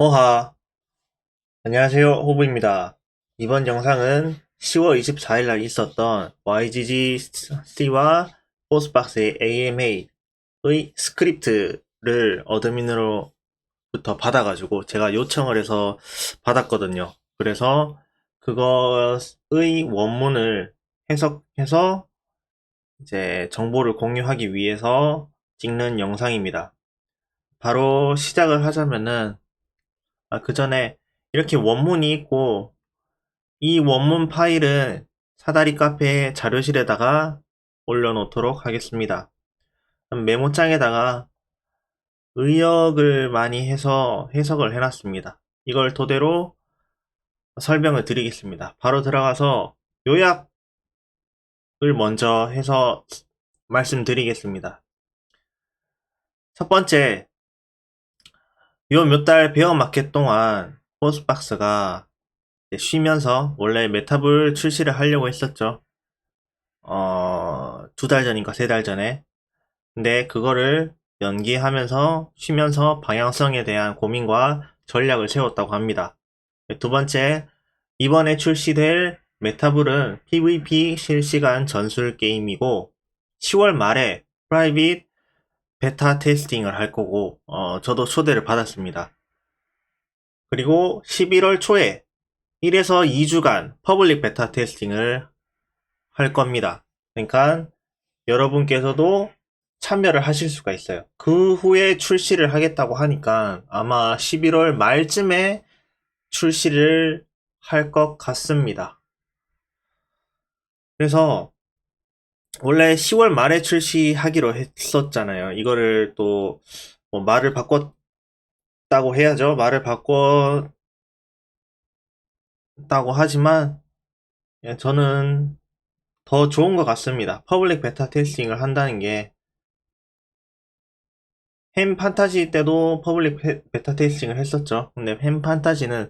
호하, 안녕하세요. 호부입니다. 이번 영상은 10월 24일 날 있었던 YGGC와 포스박스의 AMA의 스크립트를 어드민으로부터 받아가지고 제가 요청을 해서 받았거든요. 그래서 그것의 원문을 해석해서 이제 정보를 공유하기 위해서 찍는 영상입니다. 바로 시작을 하자면은 그 전에 이렇게 원문이 있고 이 원문 파일은 사다리 카페 자료실에다가 올려놓도록 하겠습니다. 메모장에다가 의역을 많이 해서 해석을 해놨습니다. 이걸 토대로 설명을 드리겠습니다. 바로 들어가서 요약을 먼저 해서 말씀드리겠습니다. 첫 번째, 요 몇 달 베어 마켓 동안 포스박스가 쉬면서 원래 메탑을 출시를 하려고 했었죠. 2달 전인가 3달 전에. 근데 그거를 연기하면서 쉬면서 방향성에 대한 고민과 전략을 세웠다고 합니다. 두 번째, 이번에 출시될 메타블은 PVP 실시간 전술 게임이고 10월 말에 프라이빗 베타 테스팅을 할 거고 저도 초대를 받았습니다. 그리고 11월 초에 1에서 2주간 퍼블릭 베타 테스팅을 할 겁니다. 그러니까 여러분께서도 참여를 하실 수가 있어요. 그 후에 출시를 하겠다고 하니까 아마 11월 말쯤에 출시를 할 것 같습니다. 그래서 원래 10월 말에 출시하기로 했었잖아요. 이거를 또뭐 말을 바꿨다고 해야죠. 말을 바꿨다고 하지만 저는 더 좋은 것 같습니다. 퍼블릭 베타 테스팅을 한다는 게 햄 판타지 때도 퍼블릭 베타 테스팅을 했었죠. 근데 햄 판타지는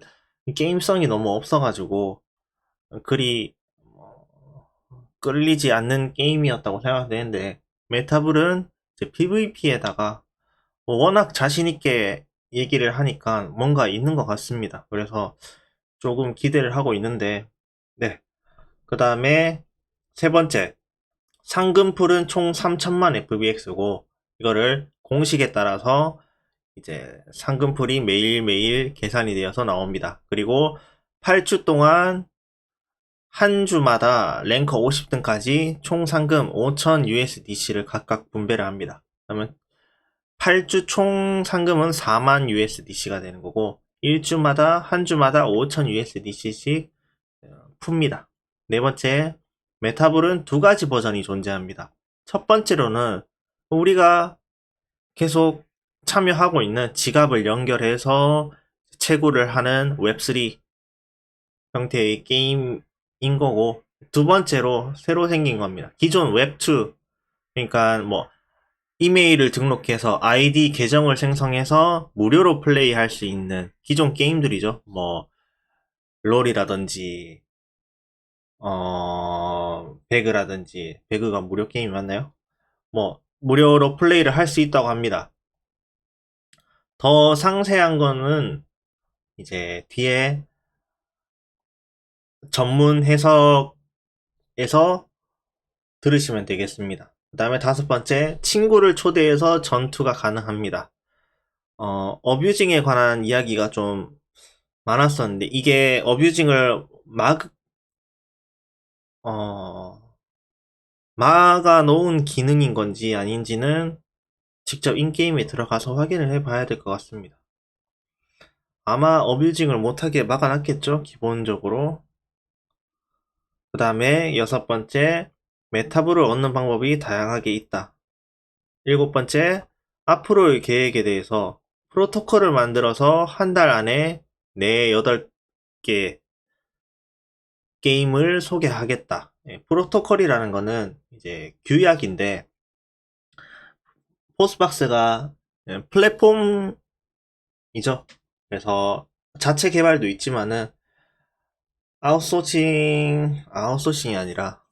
게임성이 너무 없어가지고 그리 끌리지 않는 게임이었다고 생각되는데 메타블은 PVP에다가 워낙 자신있게 얘기를 하니까 뭔가 있는 것 같습니다. 그래서 조금 기대를 하고 있는데 네. 그 다음에 세 번째, 상금풀은 총 3천만 FBX고 이거를 공식에 따라서 이제 상금풀이 매일매일 계산이 되어서 나옵니다. 그리고 8주 동안 한 주마다 랭커 50등까지 총 상금 5,000 USDC를 각각 분배를 합니다. 그러면 8주 총 상금은 4만 USDC가 되는 거고 한 주마다 5,000 USDC씩 풉니다. 네 번째, 메타블은 두 가지 버전이 존재합니다. 첫 번째로는 우리가 계속 참여하고 있는 지갑을 연결해서 채굴을 하는 웹3 형태의 게임인 거고, 두 번째로 새로 생긴 겁니다. 기존 웹2, 그러니까 뭐 이메일을 등록해서 아이디 계정을 생성해서 무료로 플레이할 수 있는 기존 게임들이죠. 뭐 롤이라든지 배그라든지 배그가 무료 게임이 맞나요? 뭐 무료로 플레이를 할 수 있다고 합니다. 더 상세한 거는 이제 뒤에 전문 해석에서 들으시면 되겠습니다. 그 다음에 다섯 번째, 친구를 초대해서 전투가 가능합니다. 어뷰징에 관한 이야기가 좀 많았었는데, 이게 어뷰징을 어, 막아 놓은 기능인 건지 아닌지는 직접 인게임에 들어가서 확인을 해봐야 될 것 같습니다. 아마 어뷰징을 못하게 막아놨겠죠, 기본적으로. 그 다음에 여섯 번째, 메타블을 얻는 방법이 다양하게 있다. 일곱 번째, 앞으로의 계획에 대해서 프로토콜을 만들어서 한 달 안에 내 8개 게임을 소개하겠다. 프로토콜이라는 거는 이제 규약인데, 포스박스가 플랫폼이죠. 그래서 자체 개발도 있지만은 아웃소싱이 아니라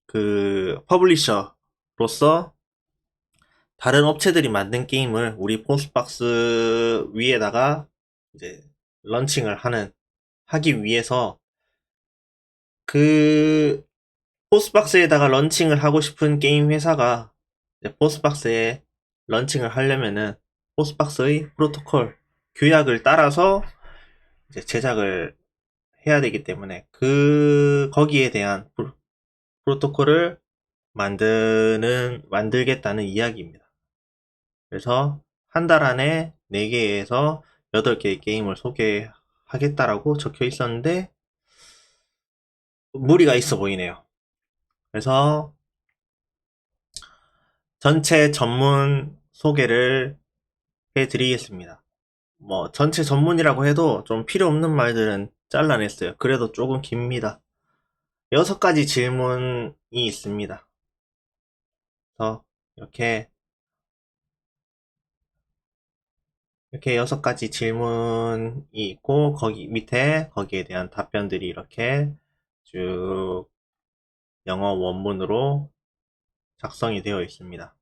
그 퍼블리셔로서 다른 업체들이 만든 게임을 우리 포스박스 위에다가 이제 런칭을 하기 위해서 그 포스박스에다가 런칭을 하고 싶은 게임 회사가 이제 포스박스에 런칭을 하려면은 포스박스의 프로토콜 규약을 따라서 이제 제작을 해야 되기 때문에 거기에 대한 프로토콜을 만들겠다는 이야기입니다. 그래서 한 달 안에 4개에서 8개의 게임을 소개하겠다라고 적혀 있었는데 무리가 있어 보이네요. 그래서 전체 전문 소개를 해드리겠습니다. 뭐 전체 전문이라고 해도 좀 필요 없는 말들은 잘라냈어요. 그래도 조금 깁니다. 6가지 질문이 있습니다. 그래서 이렇게 6가지 질문이 있고 거기 밑에 거기에 대한 답변들이 이렇게 쭉 영어 원문으로 작성이 되어 있습니다.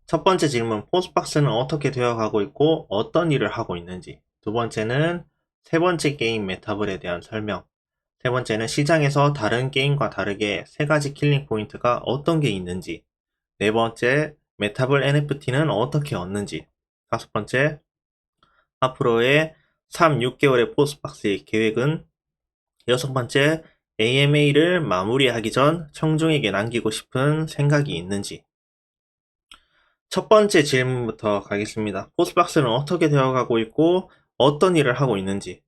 첫 번째 질문, 포스박스는 어떻게 되어가고 있고 어떤 일을 하고 있는지. 두 번째는 세 번째 게임 메타블에 대한 설명. 세 번째는 시장에서 다른 게임과 다르게 3가지 킬링 포인트가 어떤 게 있는지. 네 번째, 메타블 NFT는 어떻게 얻는지. 다섯 번째, 앞으로의 3, 6개월의 포스박스의 계획은. 여섯 번째, AMA를 마무리하기 전 청중에게 남기고 싶은 생각이 있는지. 첫 번째 질문부터 가겠습니다. 포스박스는 어떻게 되어가고 있고 어떤 일을 하고 있는지.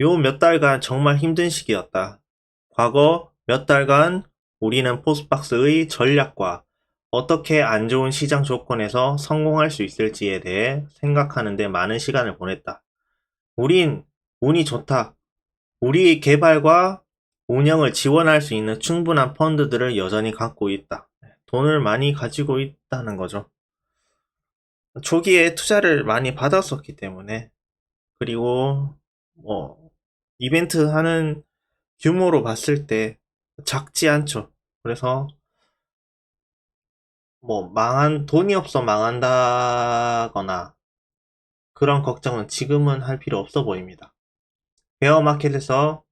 요 몇 달간 정말 힘든 시기였다. 과거 몇 달간 우리는 포스박스의 전략과 어떻게 안 좋은 시장 조건에서 성공할 수 있을지에 대해 생각하는 데 많은 시간을 보냈다. 우린 운이 좋다. 우리 개발과 운영을 지원할 수 있는 충분한 펀드들을 여전히 갖고 있다. 돈을 많이 가지고 있다는 거죠. 초기에 투자를 많이 받았었기 때문에, 그리고 뭐 이벤트 하는 규모로 봤을 때 작지 않죠. 그래서 뭐 돈이 없어 망한다거나 그런 걱정은 지금은 할 필요 없어 보입니다. 베어마켓에서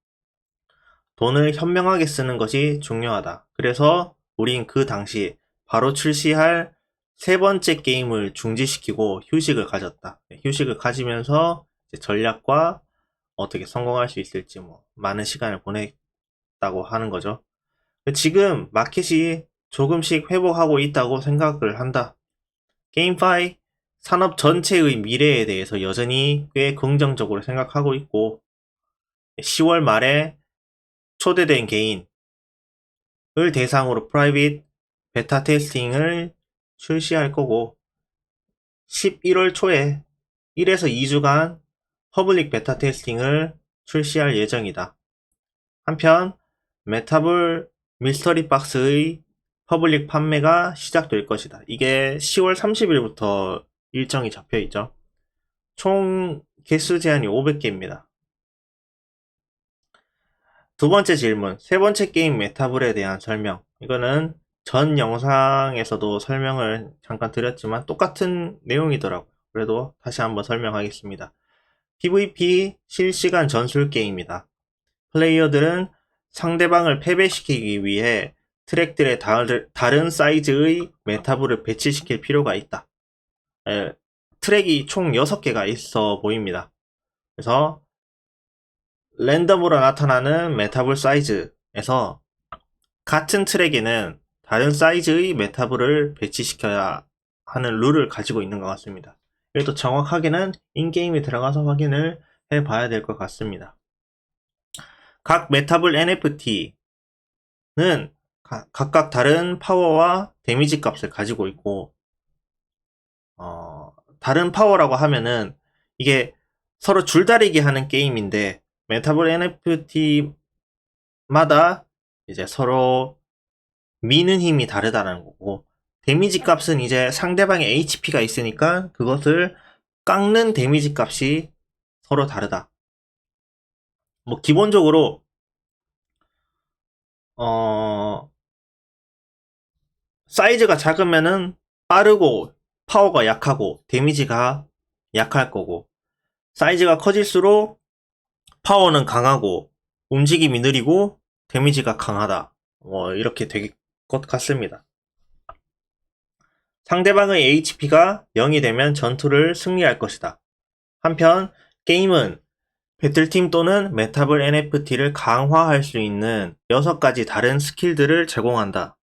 돈을 현명하게 쓰는 것이 중요하다. 그래서 우린 그 당시 바로 출시할 세 번째 게임을 중지시키고 휴식을 가졌다. 휴식을 가지면서 전략과 어떻게 성공할 수 있을지 많은 시간을 보냈다고 하는 거죠. 지금 마켓이 조금씩 회복하고 있다고 생각을 한다. 게임파이 산업 전체의 미래에 대해서 여전히 꽤 긍정적으로 생각하고 있고 10월 말에 초대된 개인을 대상으로 프라이빗 베타 테스팅을 출시할 거고 11월 초에 1에서 2주간 퍼블릭 베타 테스팅을 출시할 예정이다. 한편 메타블 미스터리 박스의 퍼블릭 판매가 시작될 것이다. 이게 10월 30일부터 일정이 잡혀 있죠. 총 개수 제한이 500개입니다. 두 번째 질문, 세 번째 게임 메타블에 대한 설명. 이거는 전 영상에서도 설명을 잠깐 드렸지만 똑같은 내용이더라고요. 그래도 다시 한번 설명하겠습니다. PVP 실시간 전술 게임이다. 플레이어들은 상대방을 패배시키기 위해 트랙들의 다른 사이즈의 메타블을 배치시킬 필요가 있다. 트랙이 총 6개가 있어 보입니다. 그래서 랜덤으로 나타나는 메타블 사이즈에서 같은 트랙에는 다른 사이즈의 메타블을 배치시켜야 하는 룰을 가지고 있는 것 같습니다. 이것도 정확하게는 인게임에 들어가서 확인을 해봐야 될 것 같습니다. 각 메타블 NFT는 각각 다른 파워와 데미지 값을 가지고 있고 다른 파워라고 하면은 이게 서로 줄다리기 하는 게임인데 메타블 NFT마다 이제 서로 미는 힘이 다르다는 거고 데미지 값은 이제 상대방의 HP가 있으니까 그것을 깎는 데미지 값이 서로 다르다. 뭐 기본적으로 사이즈가 작으면은 빠르고 파워가 약하고 데미지가 약할 거고, 사이즈가 커질수록 파워는 강하고, 움직임이 느리고, 데미지가 강하다. 이렇게 될 것 같습니다. 상대방의 HP가 0이 되면 전투를 승리할 것이다. 한편, 게임은 배틀팀 또는 메타블 NFT를 강화할 수 있는 6가지 다른 스킬들을 제공한다.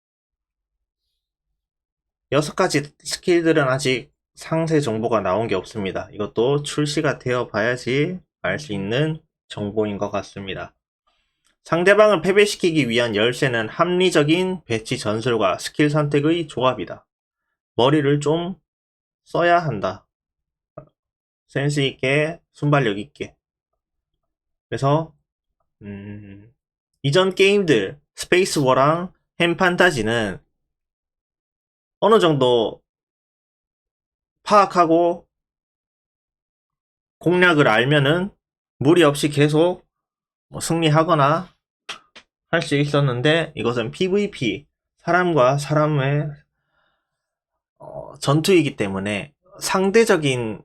6가지 스킬들은 아직 상세 정보가 나온 게 없습니다. 이것도 출시가 되어 봐야지 알 수 있는 정보인 것 같습니다. 상대방을 패배시키기 위한 열쇠는 합리적인 배치 전술과 스킬 선택의 조합이다. 머리를 좀 써야 한다. 센스 있게, 순발력 있게. 그래서 이전 게임들 스페이스 워랑 햄 판타지는 어느 정도 파악하고 공략을 알면은 무리 없이 계속 승리하거나 할 수 있었는데, 이것은 PVP, 사람과 사람의 전투이기 때문에 상대적인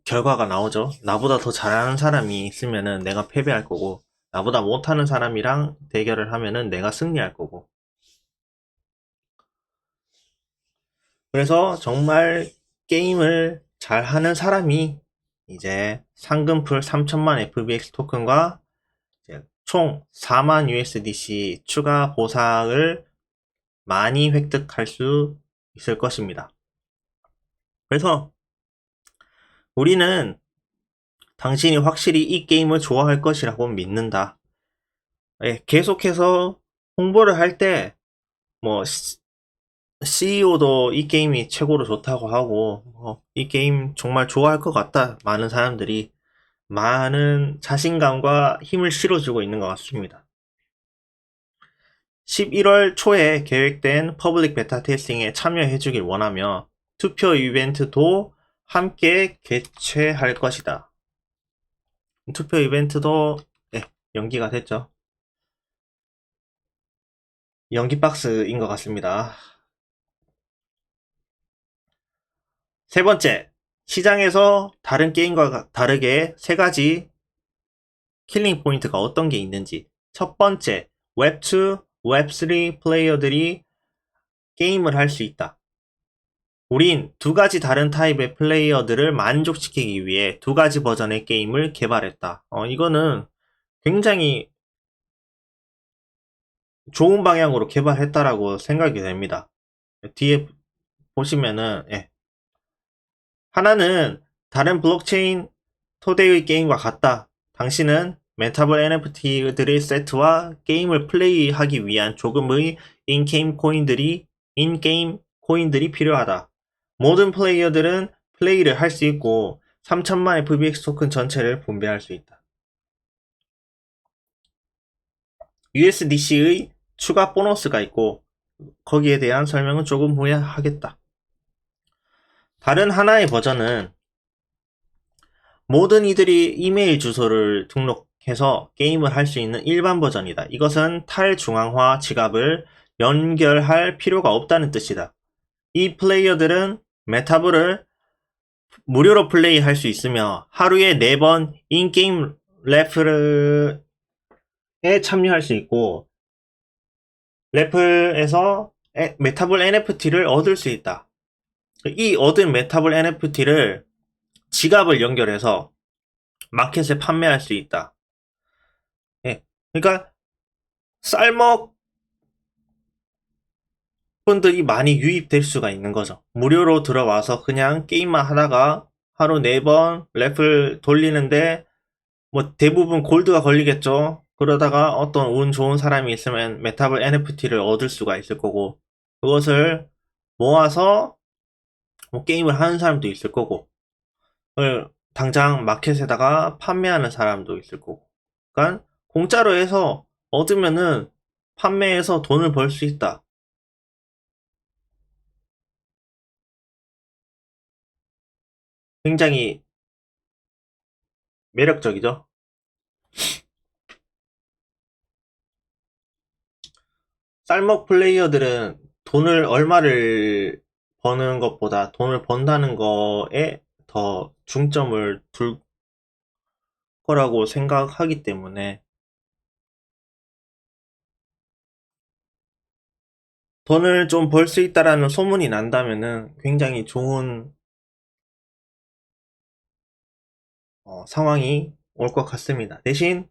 결과가 나오죠. 나보다 더 잘하는 사람이 있으면은 내가 패배할 거고, 나보다 못하는 사람이랑 대결을 하면은 내가 승리할 거고. 그래서 정말 게임을 잘하는 사람이 이제 상금풀 3천만 FBX 토큰과 총 4만 USDC 추가 보상을 많이 획득할 수 있을 것입니다. 그래서 우리는 당신이 확실히 이 게임을 좋아할 것이라고 믿는다. 예, 계속해서 홍보를 할 때, 뭐, CEO도 이 게임이 최고로 좋다고 하고, 이 게임 정말 좋아할 것 같다. 많은 사람들이 많은 자신감과 힘을 실어주고 있는 것 같습니다. 11월 초에 계획된 퍼블릭 베타 테스팅에 참여해주길 원하며 투표 이벤트도 함께 개최할 것이다. 투표 이벤트도 연기가 됐죠. 연기 박스인 것 같습니다. 세 번째, 시장에서 다른 게임과 다르게 3가지 킬링 포인트가 어떤 게 있는지. 첫 번째, 웹2, 웹3 플레이어들이 게임을 할 수 있다. 우린 2가지 다른 타입의 플레이어들을 만족시키기 위해 2가지 버전의 게임을 개발했다. 이거는 굉장히 좋은 방향으로 개발했다라고 생각이 됩니다. 뒤에 보시면은, 하나는 다른 블록체인 토대의 게임과 같다. 당신은 메타블 NFT들의 세트와 게임을 플레이하기 위한 조금의 인게임 코인들이 필요하다. 모든 플레이어들은 플레이를 할 수 있고 3천만 FBX 토큰 전체를 분배할 수 있다. USDC의 추가 보너스가 있고 거기에 대한 설명은 조금 후에 하겠다. 다른 하나의 버전은 모든 이들이 이메일 주소를 등록해서 게임을 할 수 있는 일반 버전이다. 이것은 탈중앙화 지갑을 연결할 필요가 없다는 뜻이다. 이 플레이어들은 메타블을 무료로 플레이할 수 있으며 하루에 4번 인게임 래플에 참여할 수 있고 래플에서 메타블 NFT를 얻을 수 있다. 이 얻은 메타블 NFT를 지갑을 연결해서 마켓에 판매할 수 있다. 그러니까 쌀먹 분들이 많이 유입될 수가 있는 거죠. 무료로 들어와서 그냥 게임만 하다가 하루 4번 래플 돌리는데 뭐 대부분 골드가 걸리겠죠. 그러다가 어떤 운 좋은 사람이 있으면 메타블 NFT를 얻을 수가 있을 거고 그것을 모아서 뭐 게임을 하는 사람도 있을 거고 당장 마켓에다가 판매하는 사람도 있을 거고 그러니까 공짜로 해서 얻으면은 판매해서 돈을 벌 수 있다. 굉장히 매력적이죠. 쌀먹 플레이어들은 돈을 얼마를 버는 것보다 돈을 번다는 거에 더 더 중점을 둘 거라고 생각하기 때문에 돈을 좀 벌 수 있다라는 소문이 난다면은 굉장히 좋은 상황이 올 것 같습니다. 대신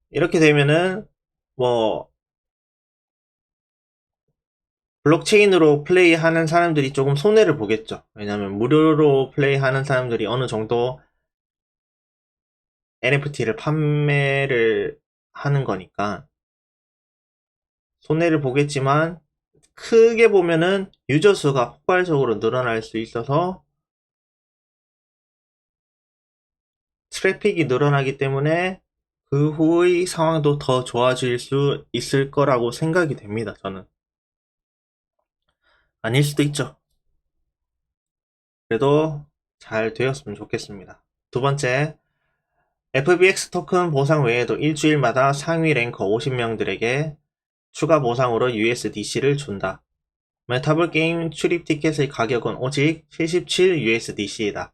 이렇게 되면은 뭐 블록체인으로 플레이하는 사람들이 조금 손해를 보겠죠. 왜냐하면 무료로 플레이하는 사람들이 어느 정도 NFT를 판매를 하는 거니까 손해를 보겠지만 크게 보면은 유저 수가 폭발적으로 늘어날 수 있어서 트래픽이 늘어나기 때문에 그 후의 상황도 더 좋아질 수 있을 거라고 생각이 됩니다. 저는 아닐 수도 있죠. 그래도 잘 되었으면 좋겠습니다. 두 번째, FBX 토큰 보상 외에도 일주일마다 상위 랭커 50명들에게 추가 보상으로 USDC를 준다. 메타볼 게임 출입 티켓의 가격은 오직 77 USDC이다.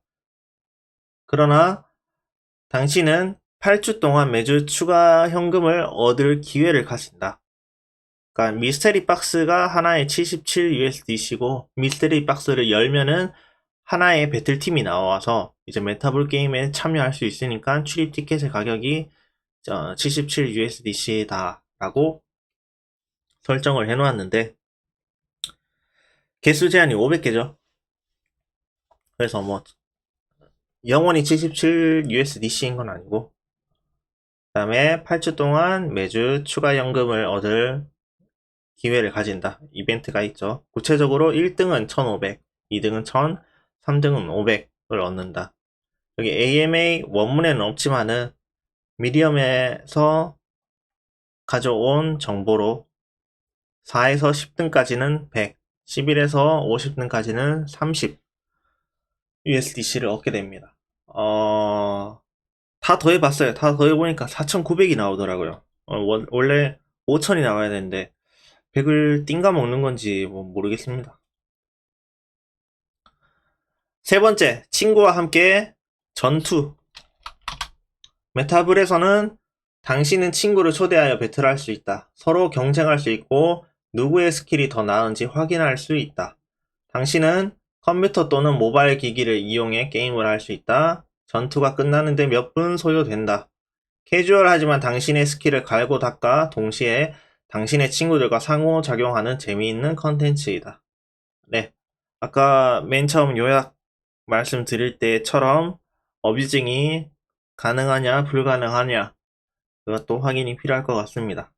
그러나 당신은 8주 동안 매주 추가 현금을 얻을 기회를 가진다. 그러니까 미스테리 박스가 하나에 77 USDC고 미스테리 박스를 열면은 하나의 배틀팀이 나와서 이제 메타볼 게임에 참여할 수 있으니까 출입 티켓의 가격이 77 USDC다라고 설정을 해놓았는데 개수 제한이 500개죠. 그래서 뭐 영원히 77 USDC인 건 아니고 그 다음에 8주 동안 매주 추가 연금을 얻을 기회를 가진다. 이벤트가 있죠. 구체적으로 1등은 1500, 2등은 1000, 3등은 500을 얻는다. 여기 AMA 원문에는 없지만은 미디엄에서 가져온 정보로 4에서 10등까지는 100, 11에서 50등까지는 30 USDC를 얻게 됩니다. 다 더해봤어요. 다 더해보니까 4,900이 나오더라고요. 원래 5,000이 나와야 되는데 100을 띵가 먹는 건지 뭐 모르겠습니다. 세 번째, 친구와 함께 전투. 메타블에서는 당신은 친구를 초대하여 배틀할 수 있다. 서로 경쟁할 수 있고 누구의 스킬이 더 나은지 확인할 수 있다. 당신은 컴퓨터 또는 모바일 기기를 이용해 게임을 할 수 있다. 전투가 끝나는데 몇 분 소요된다. 캐주얼하지만 당신의 스킬을 갈고 닦아 동시에 당신의 친구들과 상호작용하는 재미있는 컨텐츠이다. 네. 아까 맨 처음 요약 말씀드릴 때처럼 어뷰징이 가능하냐, 불가능하냐, 그것도 확인이 필요할 것 같습니다.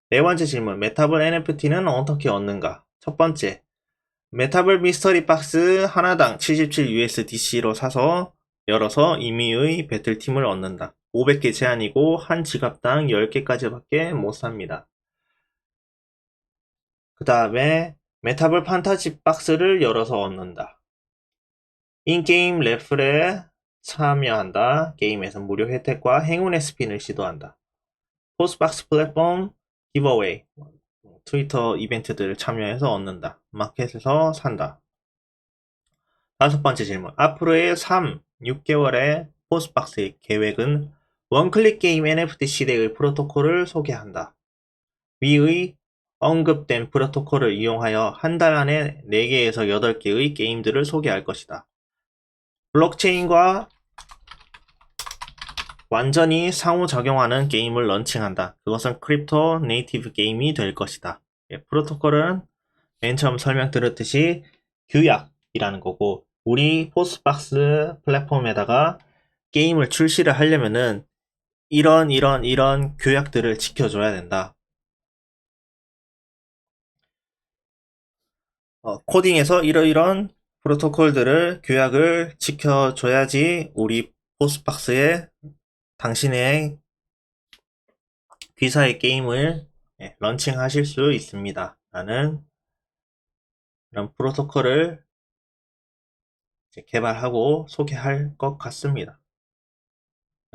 네 번째 질문, 메타볼 NFT는 어떻게 얻는가? 첫 번째, 메타볼 미스터리 박스 하나당 77 USDC로 사서 열어서 임의의 배틀팀을 얻는다. 500개 제한이고 한 지갑당 10개까지밖에 못 삽니다. 그 다음에 메타볼 판타지 박스를 열어서 얻는다. 인게임 래플에 참여한다. 게임에서 무료 혜택과 행운의 스핀을 시도한다. 포스박스 플랫폼 기버웨이 트위터 이벤트들을 참여해서 얻는다. 마켓에서 산다. 다섯 번째 질문. 앞으로의 6개월의 포스박스의 계획은 원클릭 게임 NFT 시대의 프로토콜을 소개한다. 위의 언급된 프로토콜을 이용하여 한 달 안에 4개에서 8개의 게임들을 소개할 것이다. 블록체인과 완전히 상호작용하는 게임을 런칭한다. 그것은 크립토 네이티브 게임이 될 것이다. 프로토콜은 맨 처음 설명드렸듯이 규약이라는 거고 우리 포스박스 플랫폼에다가 게임을 출시를 하려면은 이런 규약들을 지켜줘야 된다. 코딩에서 이러이런 프로토콜들을 규약을 지켜줘야지 우리 포스박스에 당신의 귀사의 게임을 런칭하실 수 있습니다. 라는 이런 프로토콜을 개발하고 소개할 것 같습니다.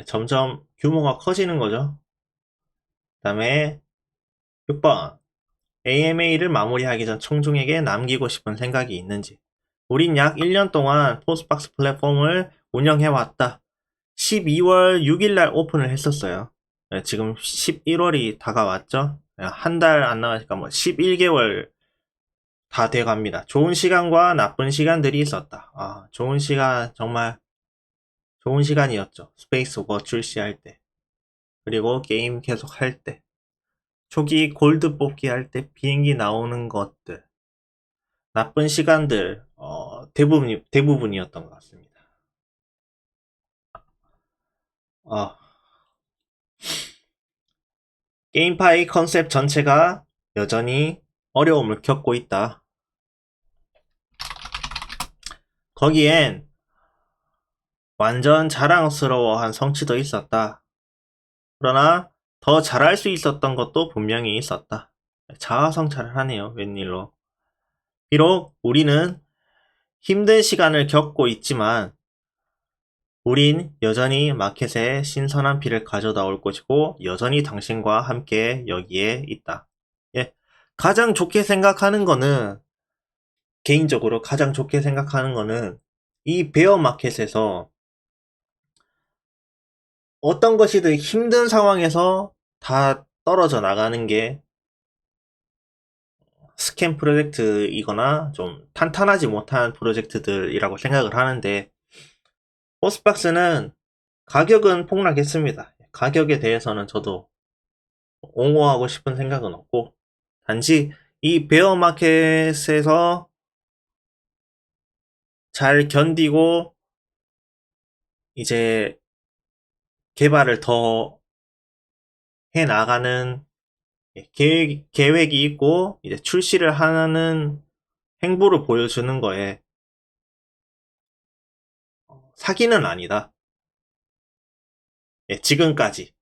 점점 규모가 커지는 거죠. 그 다음에 6번 AMA를 마무리하기 전 청중에게 남기고 싶은 생각이 있는지. 우린 약 1년 동안 포스박스 플랫폼을 운영해왔다. 12월 6일날 오픈을 했었어요. 네, 지금 11월이 다가왔죠? 한 달 안 남았으니까 뭐 11개월 다 돼갑니다. 좋은 시간과 나쁜 시간들이 있었다. 좋은 시간, 정말 좋은 시간이었죠. 스페이스 오버 출시할 때. 그리고 게임 계속 할 때. 초기 골드 뽑기 할 때 비행기 나오는 것들. 나쁜 시간들, 대부분이었던 것 같습니다. 어, 게임파이 컨셉 전체가 여전히 어려움을 겪고 있다. 거기엔 완전 자랑스러워한 성취도 있었다. 그러나 더 잘할 수 있었던 것도 분명히 있었다. 자아성찰을 하네요, 웬일로. 비록 우리는 힘든 시간을 겪고 있지만 우린 여전히 마켓에 신선한 피를 가져다 올 것이고 여전히 당신과 함께 여기에 있다. 예. 가장 좋게 생각하는 거는 개인적으로 가장 좋게 생각하는 거는 이 베어 마켓에서 어떤 것이든 힘든 상황에서 다 떨어져 나가는 게 스캠 프로젝트이거나 좀 탄탄하지 못한 프로젝트들이라고 생각을 하는데 포스박스는 가격은 폭락했습니다. 가격에 대해서는 저도 옹호하고 싶은 생각은 없고 단지 이 베어 마켓에서 잘 견디고 이제 개발을 더 해 나가는 계획이 있고 이제 출시를 하는 행보를 보여주는 거에 사기는 아니다. 예, 지금까지.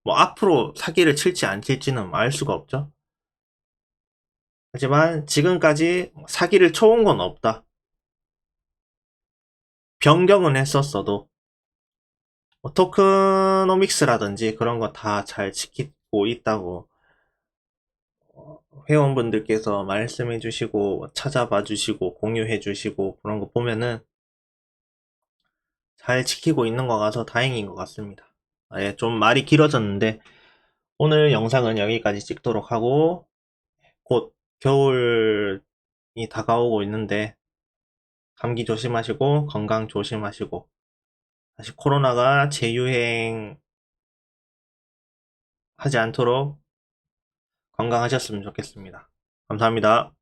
뭐 앞으로 사기를 칠지 안 칠지는 알 수가 없죠. 하지만 지금까지 사기를 쳐온 건 없다. 변경은 했었어도 뭐 토크노믹스라든지 그런 거 다 잘 지키고 있다고 회원분들께서 말씀해 주시고 찾아봐 주시고 공유해 주시고 그런 거 보면은 잘 지키고 있는 거 같아서 다행인 것 같습니다. 예, 좀 말이 길어졌는데 오늘 영상은 여기까지 찍도록 하고 곧 겨울이 다가오고 있는데 감기 조심하시고 건강 조심하시고 다시 코로나가 재유행하지 않도록 건강하셨으면 좋겠습니다. 감사합니다.